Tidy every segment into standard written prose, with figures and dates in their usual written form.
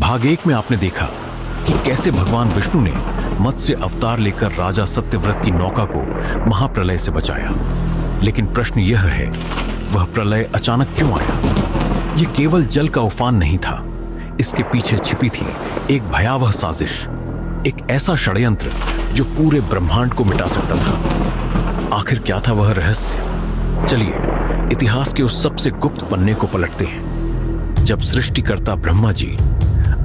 भाग 1 में आपने देखा कि कैसे भगवान विष्णु ने मत्स्य अवतार लेकर राजा सत्यव्रत की नौका को महाप्रलय से बचाया। लेकिन प्रश्न यह है, वह प्रलय अचानक क्यों आया? यह केवल जल का उफान नहीं था, इसके पीछे छिपी थी एक भयावह साजिश, एक ऐसा षड्यंत्र जो पूरे ब्रह्मांड को मिटा सकता था। आखिर क्या था वह रहस्य? चलिए इतिहास के उस सबसे गुप्त पन्ने को पलटते हैं। जब सृष्टिकर्ता ब्रह्मा जी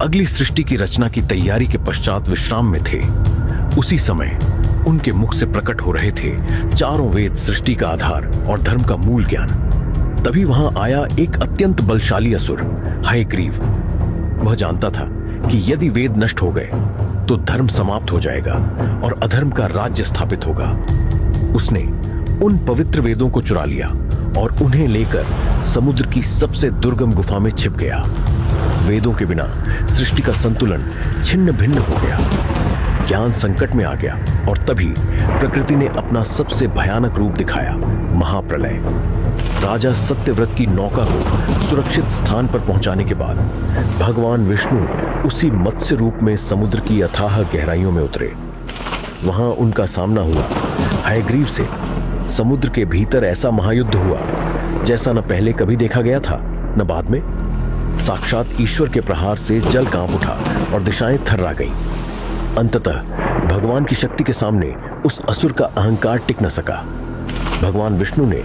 अगली सृष्टि की रचना की तैयारी के पश्चात विश्राम में थे, उसी समय उनके मुख से प्रकट हो रहे थे चारों वेद, सृष्टि का आधार और धर्म का मूल ज्ञान। तभी वहां आया एक अत्यंत बलशाली असुर, हयग्रीव। वह जानता था कि यदि वेद नष्ट हो गए तो धर्म समाप्त हो जाएगा और अधर्म का राज्य स्थापित होगा। उसने उन पवित्र वेदों को चुरा लिया और उन्हें लेकर समुद्र की सबसे दुर्गम गुफा में छिप गया। वेदों के बिना सृष्टि का संतुलन छिन्न भिन्न हो गया, ज्ञान संकट में आ गया और तभी प्रकृति ने अपना सबसे भयानक रूप दिखाया, महाप्रलय। राजा सत्यव्रत की नौका को सुरक्षित स्थान पर पहुंचाने के बाद भगवान विष्णु उसी मत्स्य रूप में समुद्र की अथाह गहराइयों में उतरे। वहां उनका सामना हुआ हयग्रीव से। समुद्र के भीतर ऐसा महायुद्ध हुआ जैसा न पहले कभी देखा गया था न बाद में। साक्षात ईश्वर के प्रहार से जल कांप उठा और दिशाएं थर्रा गईं। अंततः भगवान की शक्ति के सामने उस असुर का अहंकार टिक न सका। भगवान विष्णु ने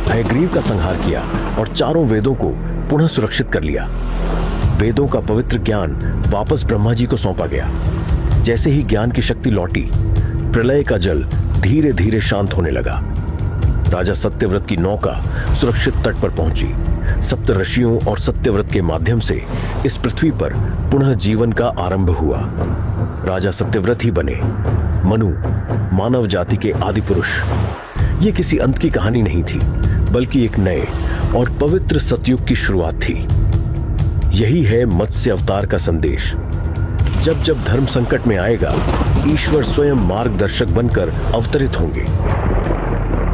हयग्रीव का संहार किया और चारों वेदों को पुनः सुरक्षित कर लिया। वेदों का पवित्र ज्ञान वापस ब्रह्मा जी को सौंपा गया। जैसे ही ज्ञान की शक्ति लौटी, प्रलय का जल धीरे धीरे शांत होने लगा। राजा सत्यव्रत की नौका सुरक्षित तट पर पहुंची। सप्त ऋषियों और सत्यव्रत के माध्यम से इस पृथ्वी पर पुनः जीवन का आरंभ हुआ। राजा सत्यव्रत ही बने मनु, मानव जाति के आदि पुरुष। ये किसी अंत की कहानी नहीं थी, बल्कि एक नए और पवित्र सतयुग की शुरुआत थी। यही है मत्स्य अवतार का संदेश। जब जब धर्म संकट में आएगा, ईश्वर स्वयं मार्गदर्शक बनकर अवतरित होंगे।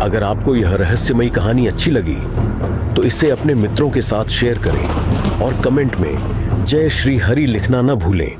अगर आपको यह रहस्यमयी कहानी अच्छी लगी तो इसे अपने मित्रों के साथ शेयर करें और कमेंट में जय श्री हरि लिखना न भूलें।